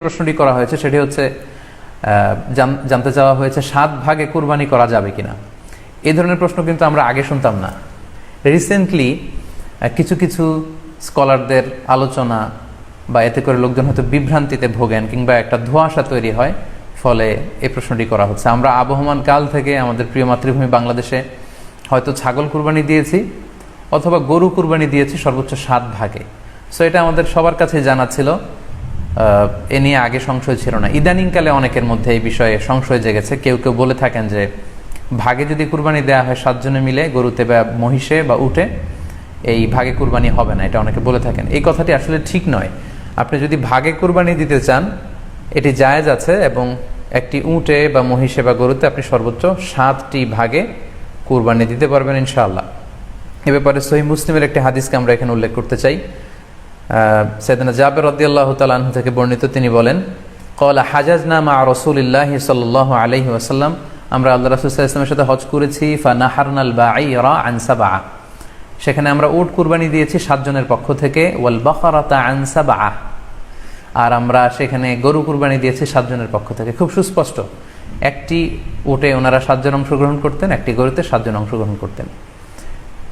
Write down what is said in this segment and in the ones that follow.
প্রশ্নটি করা হয়েছে সেটি হচ্ছে জানতে চাওয়া হয়েছে 7 ভাগে কুরবানি করা যাবে কিনা। এই ধরনের প্রশ্ন কিন্তু আমরা আগে শুনতাম না। রিসেন্টলি কিছু কিছু স্কলারদের আলোচনা বা এতে করে লোকজন হয়তো বিভ্রান্তিতে ভোগেন কিংবা একটা ধোঁয়াশা তৈরি হয়, ফলে এই প্রশ্নটি করা হচ্ছে। আমরা আবহমান কাল থেকে আমাদের প্রিয় মাতৃভূমি বাংলাদেশে হয়তো ছাগল কুরবানি দিয়েছি অথবা গরু কুরবানি দিয়েছি সর্বোচ্চ 7 ভাগে। সো এটা আমাদের সবার কাছে জানা ছিল, এ নিয়ে আগে সংশয় ছিল না। ইদানিংকালে অনেকের মধ্যে এই বিষয়ে সংশয় জেগেছে। কেউ কেউ বলে থাকেন যে ভাগে যদি কুরবানি দেওয়া হয় 7 জনে মিলে, গরুতে বা মহিষে বা উটে, এই ভাগে কুরবানি হবে না, এটা অনেকে বলে থাকেন। এই কথাটি আসলে ঠিক নয়। আপনি যদি ভাগে কুরবানি দিতে চান এটি জায়েজ আছে, এবং একটি উটে বা মহিষে বা গরুতে আপনি সর্বোচ্চ 7টি ভাগে কুরবানি দিতে পারবেন ইনশাআল্লাহ। এ ব্যাপারে সহিহ মুসলিমের একটি হাদিসকে আমরা এখানে উল্লেখ করতে চাই। সাইয়েদনা জাবের রাদিয়াল্লাহু তাআলা আনহু থেকে বর্ণিত, তিনি বলেন, ক্বালা হাজাজনা মা রাসূলিল্লাহি সাল্লাল্লাহু আলাইহি ওয়াসাল্লাম, আমরা আল্লাহ রাসূল সাল্লাল্লাহু আলাইহি ওয়াসাল্লামের সাথে হজ করেছি। ফানাহারনাল বাঈরা আন সাবআ, সেখানে আমরা উট কুরবানি দিয়েছি 7 জনের পক্ষ থেকে। ওয়াল বাকারাতা আন সাবআ, আর আমরা সেখানে গরু কুরবানি দিয়েছি 7 জনের পক্ষ থেকে। খুব সুস্পষ্ট, একটি উটে ওনারা 7 জন অংশগ্রহণ করতেন, একটি গরুতে 7 জন অংশগ্রহণ করতেন।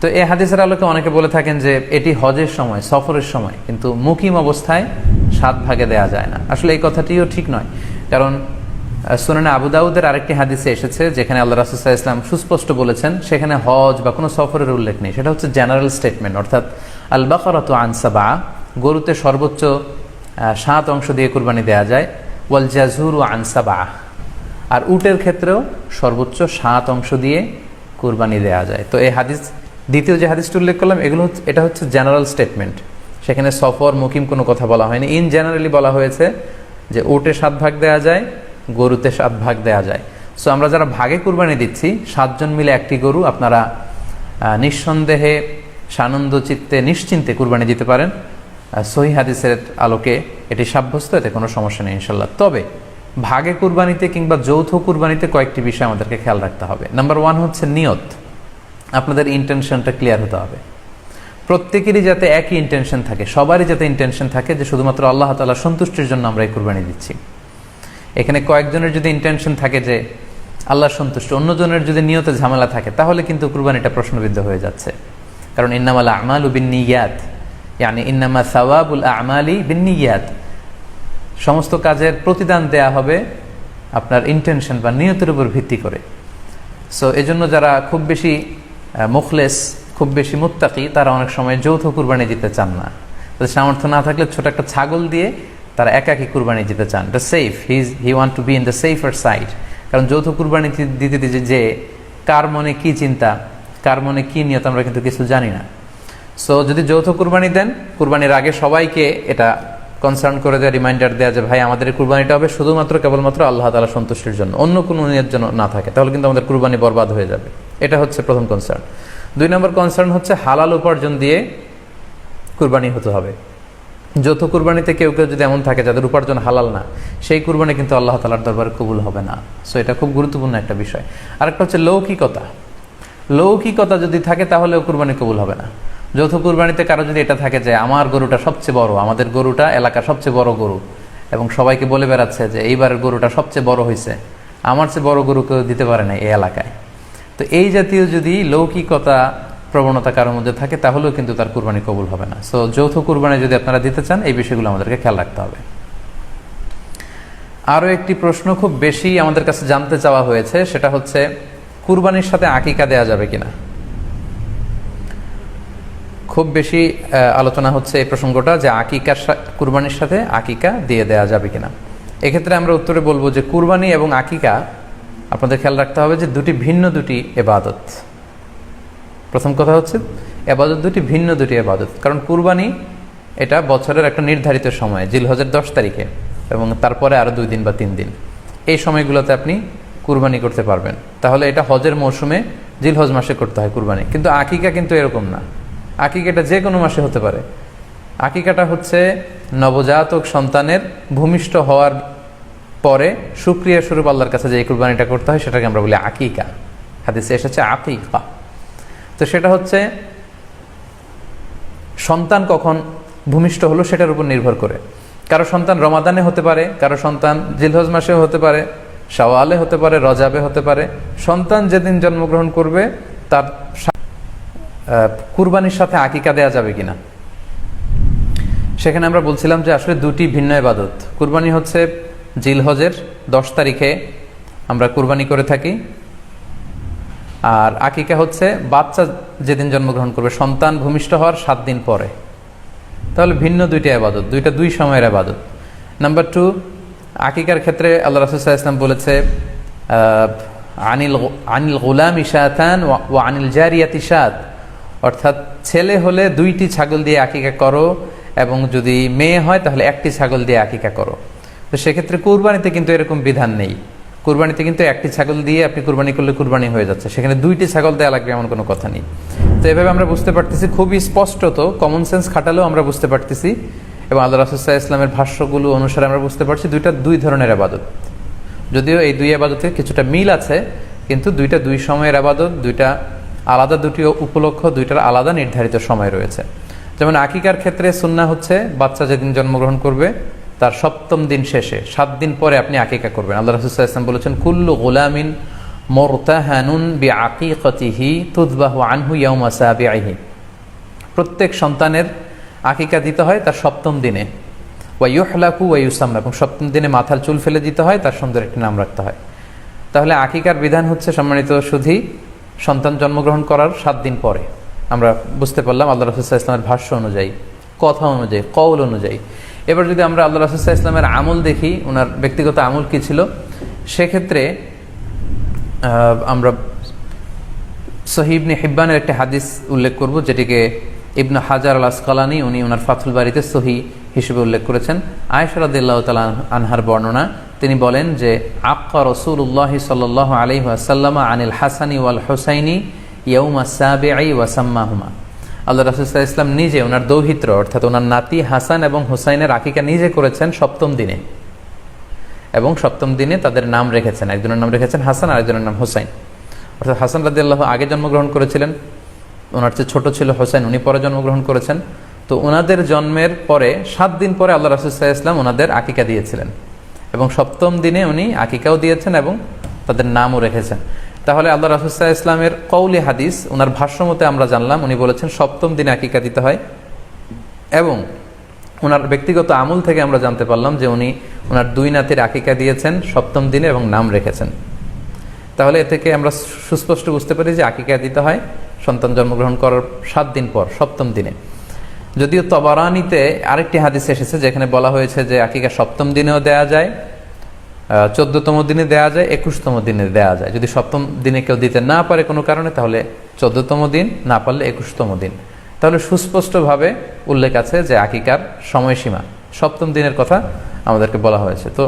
তো এই হাদিসের আলোকে অনেকে বলে থাকেন যে এটি হজের সময়, সফরের সময়, কিন্তু মুকিম অবস্থায় 7 ভাগে দেয়া যায় না। আসলে এই কথাটিও ঠিক নয়, কারণ সুনানে আবু দাউদের আরেকটি হাদিসে এসেছে যেখানে আল্লাহ রাসূল সাল্লাল্লাহু আলাইহি ওয়াসাল্লাম সুস্পষ্ট বলেছেন, সেখানে হজ বা কোনো সফরের উল্লেখ নেই। সেটা হচ্ছে জেনারেল স্টেটমেন্ট, অর্থাৎ আল বাকারাতু আন সাবআ, গরুতে সর্বোচ্চ 7 অংশ দিয়ে কুরবানি দেয়া যায়। ওয়াল জাযুরু আন সাবআ, আর উটের ক্ষেত্রেও সর্বোচ্চ 7 অংশ দিয়ে কুরবানি দেয়া যায়। তো এই হাদিস, দ্বিতীয় যে হাদিসটি উল্লেখ করলাম, এটা হচ্ছে জেনারেল স্টেটমেন্ট। সেখানে সফর মুকিম কোনো কথা বলা হয়নি। ইন জেনারেলি বলা হয়েছে যে উটে 7 ভাগ দেয়া যায়, গরুতে 7 ভাগ দেয়া যায়। সো আমরা যারা ভাগে কুরবানি দিচ্ছি 7 জন মিলে একটি গরু, আপনারা নিঃসন্দেহে সানন্দ চিত্তে নিশ্চিন্তে কুরবানি দিতে পারেন। সহিহ হাদিসের আলোকে এটি সাব্যস্ত, এতে কোনো সমস্যা নেই ইনশাল্লাহ। তবে ভাগে কুরবানিতে কিংবা যৌথ কুরবানিতে কয়েকটি বিষয় আমাদেরকে খেয়াল রাখতে হবে। নাম্বার 1 হচ্ছে নিয়ত। আপনাদের ইন্টেনশনটা ক্লিয়ার হতে হবে। প্রত্যেকেরই যাতে একই ইন্টেনশন থাকে, সবারই যাতে ইন্টেনশন থাকে যে শুধুমাত্র আল্লাহ তাআলার সন্তুষ্টির জন্য আমরা এই কুরবানি দিচ্ছি। এখানে কয়েকজনের যদি ইন্টেনশন থাকে যে আল্লাহর সন্তুষ্ট, অন্যজনের যদি নিয়তে ঝামেলা থাকে, তাহলে কিন্তু কুরবানিটা প্রশ্নবিদ্ধ হয়ে যাচ্ছে। কারণ ইন্নামাল আমালু বিন্নিয়াত, ইয়ানি ইন্নামা সাওয়াবুল আমালি বিন্নিয়াত, সমস্ত কাজের প্রতিদান দেয়া হবে আপনার ইন্টেনশন বা নিয়তের উপর ভিত্তি করে। সো এজন্য যারা খুব বেশি মুখলেস, খুব বেশি মুত্তাকি, তারা অনেক সময় যৌথ কুরবানি দিতে চান না। তাদের সামর্থ্য না থাকলে ছোট একটা ছাগল দিয়ে তারা একাকি কুরবানি দিতে চান। এটা safe, he want to be in the safer side. কারণ যৌথ কুরবানি দিতে দিতে যে কার মনে কি চিন্তা, কার মনে কি নিয়ত, আমরা কিন্তু কিছু জানি না। সো যদি যৌথ কুরবানি দেন, কুরবানির আগে সবাইকে এটা কনসার্ন করে দেওয়া, রিমাইন্ডার দেওয়া যে ভাই আমাদের কুরবানিটা হবে শুধুমাত্র কেবলমাত্র আল্লাহ তাআলা সন্তুষ্টির জন্য, অন্য কোনো নিয়ত জন্য না থাকে, তাহলে কিন্তু আমাদের কুরবানি বরবাদ হয়ে যাবে। এটা হচ্ছে প্রথম কনসার্ন। 2 নম্বর কনসার্ন হচ্ছে হালাল উপার্জন দিয়ে কুরবানি হতে হবে। যৌথ কুরবানিতে কেউ কেউ যদি এমন থাকে যাদের উপার্জন হালাল না, সেই কুরবানি কিন্তু আল্লাহ তাআলার দরবারে কবুল হবে না। সো এটা খুব গুরুত্বপূর্ণ একটা বিষয়। আরেকটা হচ্ছে লৌকিকতা। লৌকিকতা যদি থাকে তাহলেও কুরবানি কবুল হবে না। যৌথ কুরবানিতে কারো যদি এটা থাকে যে আমার গরুটা সবচেয়ে বড়, আমাদের গরুটা এলাকার সবচেয়ে বড় গরু, এবং সবাইকে বলে বেড়াচ্ছে যে এইবারের গরুটা সবচেয়ে বড় হয়েছে, আমার চেয়ে বড় গরু কেউ দিতে পারে না এই এলাকায়। তো এই জাতীয় যদি লৌকিকতা প্রবণতা কারোর মধ্যে থাকে, তাহলেও কিন্তু তার কুরবানি কবুল হবে না। সো যৌথ কুরবানি যদি আপনারা দিতে চান, এই বিষয়গুলো আমাদেরকে খেয়াল রাখতে হবে। আরও একটি প্রশ্ন খুব বেশি আমাদের কাছে জানতে চাওয়া হয়েছে, সেটা হচ্ছে কুরবানির সাথে আকিকা দেয়া যাবে কিনা। খুব বেশি আলোচনা হচ্ছে এই প্রসঙ্গটা যে কুরবানির সাথে আকিকা দিয়ে দেয়া যাবে কিনা। এক্ষেত্রে আমরা উত্তরে বলবো যে কুরবানি এবং আকিকা আপনাদের খেয়াল রাখতে হবে যে দুটি ভিন্ন ইবাদত। প্রথম কথা হচ্ছে ইবাদত ভিন্ন দুটি ইবাদত। কারণ কুরবানি এটা বছরের একটা নির্ধারিত সময়, জিলহজের 10 তারিখে, এবং তারপরে আরও 2 দিন বা 3 দিন, এই সময়গুলোতে আপনি কুরবানি করতে পারবেন। তাহলে এটা হজের মৌসুমে জিলহজ মাসে করতে হয় কুরবানি। কিন্তু আকিকা কিন্তু এরকম না। আকিকাটা যে কোনো মাসে হতে পারে। আকিকাটা হচ্ছে নবজাতক সন্তানের ভূমিষ্ঠ হওয়ার পরে শুকরিয়া স্বরূপ আল্লাহর কাছে যে কুরবানিটা করতে হয়, সেটাকে আমরা বলি আকিকা। হাদিসে এসেছে আকিকা। তো সেটা হচ্ছে সন্তান কখন ভূমিষ্ঠ হলো সেটার উপর নির্ভর করে। কারো সন্তান রমাদানে হতে পারে, কারো সন্তান জিলহজ মাসেও হতে পারে, শাওয়ালে হতে পারে, রজাবে হতে পারে। সন্তান যেদিন জন্মগ্রহণ করবে তার কুরবানির সাথে আকিকা দেয়া যাবে কিনা, সেখানে আমরা বলছিলাম যে আসলে দুটি ভিন্ন ইবাদত। কুরবানি হচ্ছে জিলহজের 10 তারিখে আমরা কুরবানি করে থাকি, আর আকিকা হচ্ছে বাচ্চা যেদিন জন্মগ্রহণ করবে, সন্তান ভূমিষ্ঠ হওয়ার 7 দিন পরে। তাহলে ভিন্ন দুইটা ইবাদত, দুই সময়ের ইবাদত। নাম্বার 2, আকিকার ক্ষেত্রে আল্লাহ রাসূল সাল্লাল্লাহু আলাইহি ওয়াসাল্লাম বলেছে আনিল গুলামি শাতান ওয়া আনিল জারিয়াতি শাত, অর্থাৎ ছেলে হলে 2টি ছাগল দিয়ে আকিকা করো, এবং যদি মেয়ে হয় তাহলে 1টি ছাগল দিয়ে আকিকা করো। তো সেক্ষেত্রে কুরবানিতে কিন্তু এরকম বিধান নেই। কুরবানিতে কিন্তু 1টি ছাগল দিয়ে আপনি কুরবানি করলে কুরবানি হয়ে যাচ্ছে, সেখানে 2টি ছাগল দেওয়া লাগবে এমন কোনো কথা নেই। তো এভাবে আমরা বুঝতে পারতেছি, খুবই স্পষ্টত কমন সেন্স খাটালেও আমরা বুঝতে পারতেছি, এবং আল্লাহ রাসূল সাল্লাল্লাহু আলাইহি ওয়াসাল্লামের ভাষ্যগুলো অনুসারে আমরা বুঝতে পারছি দুইটা দুই ধরনের ইবাদত। যদিও এই দুই ইবাদতে কিছুটা মিল আছে, কিন্তু দুইটা দুই সময়ের ইবাদত, দুইটা আলাদা, দুটি উপলক্ষ, দুইটার আলাদা নির্ধারিত সময় রয়েছে। যেমন আকিকার ক্ষেত্রে সুন্নাহ হচ্ছে বাচ্চা যেদিন জন্মগ্রহণ করবে তার 7ম দিন শেষে 7 দিন পরে আপনি আকিকা করবেন। আল্লাহ রাসূল সাল্লাল্লাহু আলাইহি ওয়াসাল্লাম বলেছেন, কুল্লু গুলামিন মুরতাহানুন বিআকিকাতিহি তুযবাহু আনহু ইয়াওমা সাবিহি, প্রত্যেক সন্তানের আকিকা দিতে হয় তার 7ম দিনে, ওয়া ইউহলাকু ওয়া ইউসাম্মা, এবং 7ম দিনে মাথার চুল ফেলে দিতে হয়, তার সুন্দর একটি নাম রাখতে হয়। তাহলে আকিকার বিধান হচ্ছে সম্মানিত সুধী সন্তান জন্মগ্রহণ করার 7 দিন পরে। আমরা বুঝতে পারলাম আল্লাহ রাসূল সাল্লাল্লাহু আলাইহি ওয়াসাল্লামের ভাষ্য অনুযায়ী, কথা অনুযায়ী, কওল অনুযায়ী। এবার যদি আমরা আল্লাহ রাসূল সাল্লাল্লাহু আলাইহি ওয়াসাল্লামের আমল দেখি, ওনার ব্যক্তিগত আমল কি ছিল, সেক্ষেত্রে আমরা সহিহ ইবনে হিব্বানের একটি হাদিস উল্লেখ করব, যেটিকে ইবনে হাজার আল আসকালানি উনি ওনার ফাথুল বারিতে সহিহ হিসেবে উল্লেখ করেছেন। আয়েশা রাদিয়াল্লাহু তাআলা আনহার বর্ণনা, তিনি বলেন যে আক্কা রাসূলুল্লাহ সাল্লাল্লাহু আলাইহি ওয়াসাল্লাম আনিল হাসানি ওয়াল হুসাইনি ইয়াউমা সাবিঈ ওয়া সাম্মাহুমা, আল্লাহ রাসূল সাল্লাল্লাহু আলাইহি ওয়াসাল্লাম নিজে ওনার দৌহিত্র অর্থাৎ ওনার নাতি হাসান এবং হুসাইনের আকিকা নিজে করেছেন 7ম দিনে, এবং 7ম দিনে তাদের নাম রেখেছেন, একজনের নাম রেখেছেন হাসান আর একজনের নাম হুসাইন। অর্থাৎ হাসান রাদিয়াল্লাহু আগে জন্মগ্রহণ করেছিলেন, ওনার চেয়ে ছোট ছিল হুসাইন, উনি পরে জন্মগ্রহণ করেছেন। তো ওনাদের জন্মের পরে 7 দিন পরে আল্লাহ রাসূল সাল্লাল্লাহু আলাইহি ওয়াসাল্লাম ওনাদের আকিকা দিয়েছিলেন, এবং 7ম দিনে উনি আকিকাও দিয়েছেন এবং তাদের নামও রেখেছেন। তাহলে আল্লাহ রাসূল সাল্লাল্লাহু আলাইহি ওয়াসাল্লামের কওলি হাদিস, ওনার ভাষ্য মতে আমরা জানলাম উনি বলেছেন 7ম দিনে আকিকা দিতে হয়, এবং ওনার ব্যক্তিগত আমল থেকে আমরা জানতে পারলাম যে উনি ওনার 2 নাতির আকিকা দিয়েছেন 7ম দিনে এবং নাম রেখেছেন। তাহলে এ থেকে আমরা সুস্পষ্ট বুঝতে পারি যে আকিকা দিতে হয় সন্তান জন্মগ্রহণ করার 7 দিন পর, 7ম দিনে। যদিও তবারানিতে আরেকটি হাদিস এসেছে যেখানে বলা হয়েছে যে আকিকা 7ম দিনেও দেয়া যায়, 14তম দিনে দেয়া যায়, 21তম দিনে দেয়া যায়। যদি 7ম দিনে কেউ দিতে না পারে কোনো কারণে, তাহলে 14তম দিন, না পারলে 21তম দিন। তাহলে সুস্পষ্টভাবে উল্লেখ আছে যে আকিকার সময়সীমা 7ম দিনের কথা আমাদেরকে বলা হয়েছে। তো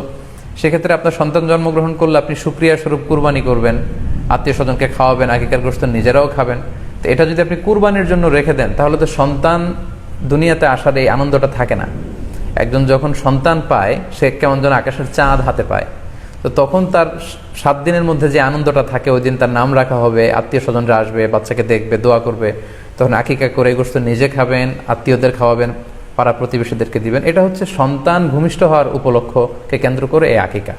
সেক্ষেত্রে আপনার সন্তান জন্মগ্রহণ করলে আপনি শুকরিয়া স্বরূপ কুরবানি করবেন, আত্মীয় স্বজনকে খাওয়াবেন, আকিকার গোশত নিজেরাও খাবেন। তো এটা যদি আপনি কুরবানির জন্য রেখে দেন, তাহলে তো সন্তান দুনিয়াতে আসার এই আনন্দটা থাকে না। একজন যখন সন্তান পায়, সে কেমন যেন আকাশের চাঁদ হাতে পায়। তো তখন তার 7 দিনের মধ্যে যে আনন্দটা থাকে, ওই দিন তার নাম রাখা হবে, আত্মীয় স্বজনরা আসবে, বাচ্চাকে দেখবে, দোয়া করবে, তখন আকিকা করে এই গোশত নিজে খাবেন, আত্মীয়দের খাওয়াবেন, পাড়া প্রতিবেশীদেরকে দিবেন। এটা হচ্ছে সন্তান ভূমিষ্ঠ হওয়ার উপলক্ষকে কেন্দ্র করে এই আকিকা।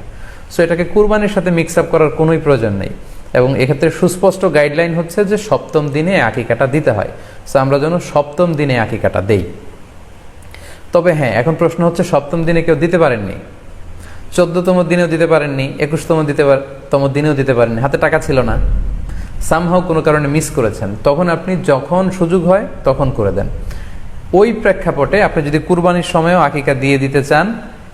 সো এটাকে কুরবানির সাথে মিক্স আপ করার কোনোই প্রয়োজন নেই, এবং এক্ষেত্রে সুস্পষ্ট গাইডলাইন হচ্ছে যে 7ম দিনে আকিকাটা দিতে হয়। সো আমরা যেন 7ম দিনে আকিকাটা দেই। তবে হ্যাঁ, এখন প্রশ্ন হচ্ছে 7ম দিনে কেউ দিতে পারেননি, 14তম দিনেও দিতে পারেননি, 21তম দিনেও দিতে পারেননি, হাতে টাকা ছিল না, সামহাও কোনো কারণে মিস করেছেন, তখন আপনি যখন সুযোগ হয় তখন করে দেন। ওই প্রেক্ষাপটে আপনি যদি কুরবানির সময়ও আকিকা দিয়ে দিতে চান,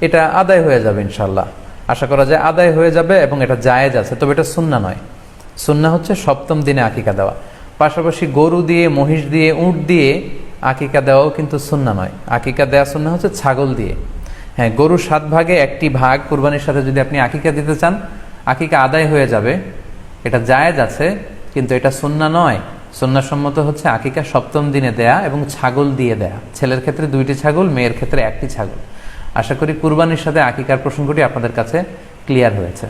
এটা আদায় হয়ে যাবে ইনশাল্লাহ, আশা করা যায় আদায় হয়ে যাবে, এবং এটা জায়েজ আছে। তবে এটা সুন্নাহ নয়। সুন্নাহ হচ্ছে 7ম দিনে আকিকা দেওয়া। পাশাপাশি গরু দিয়ে, মহিষ দিয়ে, উট দিয়ে আকিকা দেওয়াও কিন্তু সুন্নাহ নয়। আকিকা দেওয়া সুন্নাহ হচ্ছে ছাগল দিয়ে। হ্যাঁ, গরু 7 ভাগে 1টি ভাগ কুরবানির সাথে যদি আপনি আকিকা দিতে চান, আকিকা আদায় হয়ে যাবে, এটা জায়েজ আছে, কিন্তু এটা সুন্নাহ নয়। সুন্নাহসম্মত হচ্ছে আকিকা 7ম দিনে দেয়া এবং ছাগল দিয়ে দেয়া। ছেলের ক্ষেত্রে 2টি ছাগল, মেয়ের ক্ষেত্রে 1টি ছাগল। আশা করি কুরবানির সাথে আকিকার প্রসঙ্গটি আপনাদের কাছে ক্লিয়ার হয়েছে।